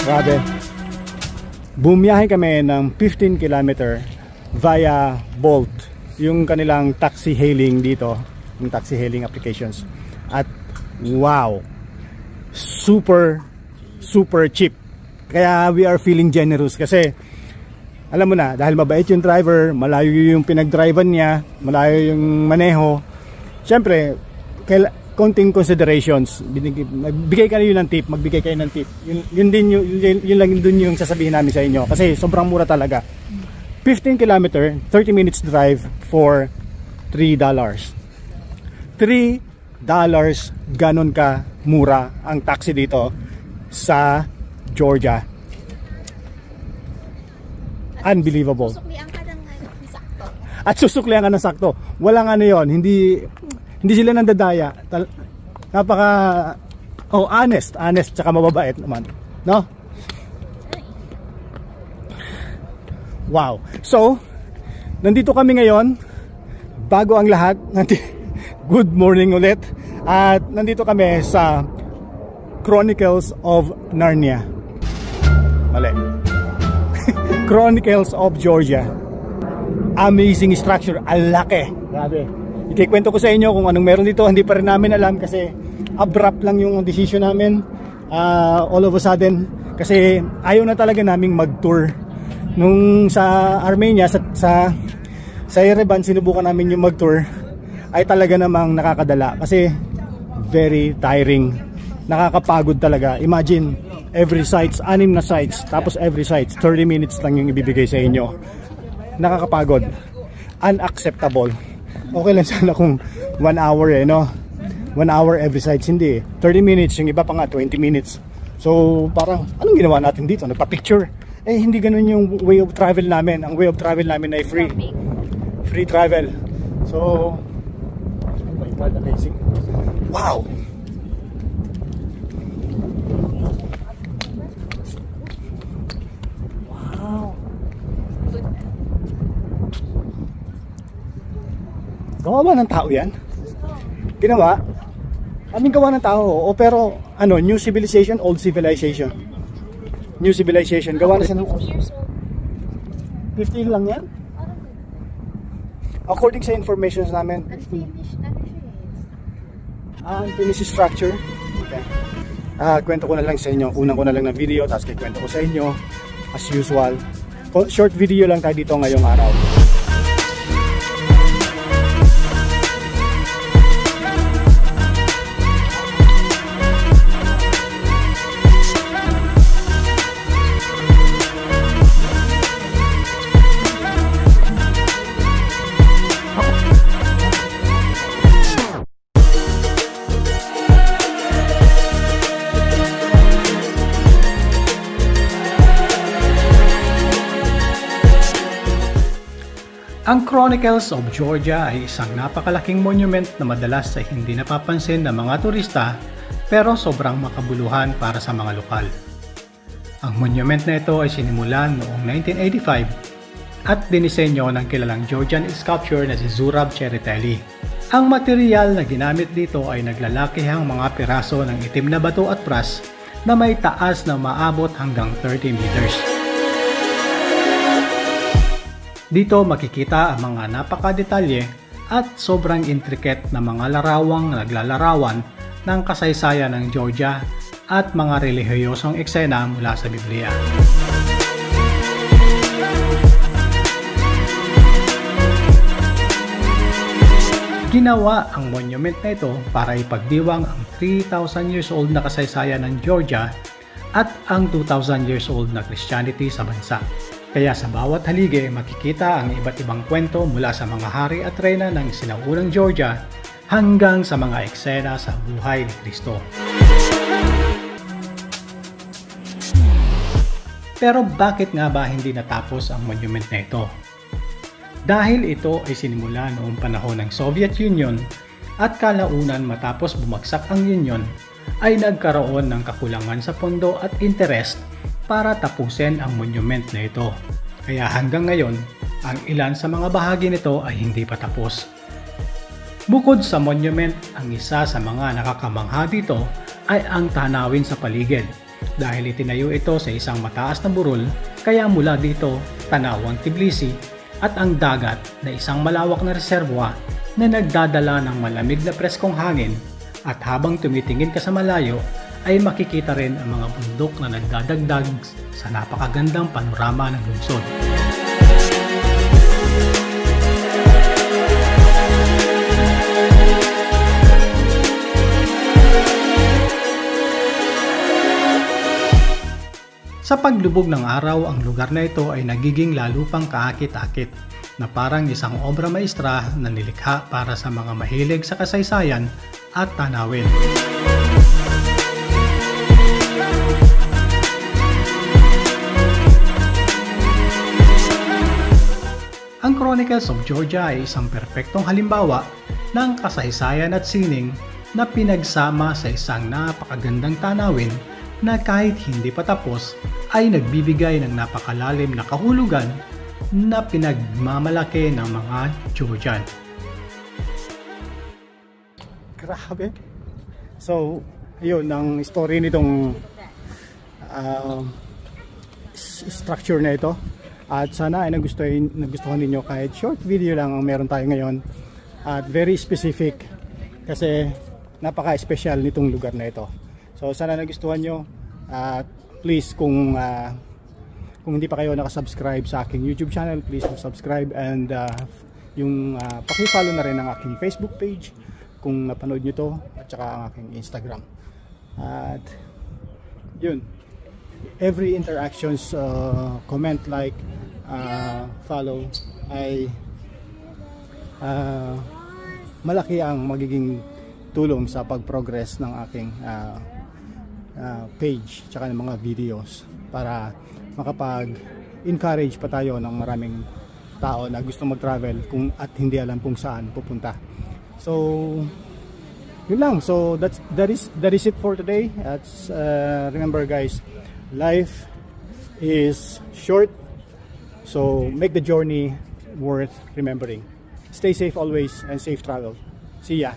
Grabe. Bumiyahe kami ng 15 kilometer via Bolt, yung kanilang taxi hailing dito, yung taxi hailing applications. At wow, super cheap. Kaya we are feeling generous kasi alam mo na, dahil mabait yung driver, malayo yung pinag-drivean niya, malayo yung maneho. Siyempre, konting considerations, magbigay kayo ng tip, magbigay kayo ng tip. Yun lang dun yung sasabihin namin sa inyo kasi sobrang mura talaga. 15 kilometer, 30 minutes drive for $3. $3, ganun ka mura ang taxi dito sa Georgia. Unbelievable. At susuklian ka ng sakto. Walang ano yon, hindi sila nandadaya. Napaka honest tsaka mababait naman, no? Wow. So, nandito kami ngayon bago ang lahat. Good morning ulit. At nandito kami sa Chronicles of Narnia. Mali. Chronicles of Georgia. Amazing structure, ang laki. Grabe. Ikikwento ko sa inyo kung anong meron dito. Hindi pa rin namin alam kasi abrupt lang yung decision namin. All of a sudden, kasi ayaw na talaga naming mag-tour. Nung sa Armenia, sa Yerevan, sinubukan namin yung mag-tour, ay talaga namang nakakadala kasi very tiring. Nakakapagod talaga. Imagine, every sites, 6 na sites, tapos every sites 30 minutes lang yung ibibigay sa inyo. Nakakapagod. Unacceptable. Okay lang sana kung 1 hour no? 1 hour every sites, hindi 30 minutes, yung iba pa nga 20 minutes. So parang anong ginawa natin dito? Nagpa-picture. Hindi ganun yung way of travel namin. Ang way of travel namin ay free travel. So oh my God, amazing. Wow. Gawa ba ng tao yan? Ginawa? Aming gawa ng tao. O pero, ano, new civilization, old civilization? New civilization. Gawa na siya ng 15 lang yan? According sa information namin. Unfinished structure. Okay. Kwento ko na lang sa inyo. Unang ko na lang ng video, tapos kwento ko sa inyo. As usual. Short video lang tayo dito ngayong araw. Ang Chronicles of Georgia ay isang napakalaking monument na madalas ay hindi napapansin ng mga turista pero sobrang makabuluhan para sa mga lokal. Ang monument na ito ay sinimulan noong 1985 at dinisenyo ng kilalang Georgian sculptor na si Zurab Cheritelli. Ang material na ginamit dito ay naglalakihang mga piraso ng itim na bato at brass na may taas na maabot hanggang 30 meters. Dito makikita ang mga napakadetalye at sobrang intricate na mga larawang naglalarawan ng kasaysayan ng Georgia at mga relihiyosong eksena mula sa Biblia. Ginawa ang monument na ito para ipagdiwang ang 3,000 years old na kasaysayan ng Georgia at ang 2,000 years old na Christianity sa bansa. Kaya sa bawat haligi makikita ang iba't ibang kwento mula sa mga hari at reyna ng sinaunang Georgia hanggang sa mga eksena sa buhay ni Kristo. Pero bakit nga ba hindi natapos ang monument na ito? Dahil ito ay sinimula noong panahon ng Soviet Union at kalaunan matapos bumagsak ang Union ay nagkaroon ng kakulangan sa pondo at interest para tapusin ang monument na ito. Kaya hanggang ngayon, ang ilan sa mga bahagi nito ay hindi pa tapos. Bukod sa monument, ang isa sa mga nakakamangha dito ay ang tanawin sa paligid. Dahil itinayo ito sa isang mataas na burol, kaya mula dito tanaw ang Tbilisi at ang dagat na isang malawak na reservoir na nagdadala ng malamig na preskong hangin, at habang tumitingin ka sa malayo ay makikita rin ang mga bundok na nagdadagdag sa napakagandang panorama ng lungsod. Sa paglubog ng araw, ang lugar na ito ay nagiging lalo pang kaakit-akit na parang isang obra maestra na nilikha para sa mga mahilig sa kasaysayan at tanawin. Ang Chronicles of Georgia ay isang perpektong halimbawa ng kasaysayan at sining na pinagsama sa isang napakagandang tanawin na kahit hindi pa tapos ay nagbibigay ng napakalalim na kahulugan na pinagmamalaki ng mga Georgian. Grabe. So, yun ang story nitong structure na ito. At sana ay nagustuhan ninyo kahit short video lang ang meron tayo ngayon. At very specific kasi napaka-special nitong lugar na ito. So sana nagustuhan nyo, at please kung hindi pa kayo nakasubscribe sa aking YouTube channel, please subscribe, and paki-follow na rin ang aking Facebook page kung napanood nyo to, at saka ang aking Instagram. At yun, every interactions, comment, like, follow ay malaki ang magiging tulong sa pag-progress ng aking page tsaka ng mga videos para makapag-encourage pa tayo ng maraming tao na gusto mag-travel at hindi alam kung saan pupunta. So yun lang. So that is it for today. Remember guys, life is short, so make the journey worth remembering. Stay safe always and safe travel. See ya.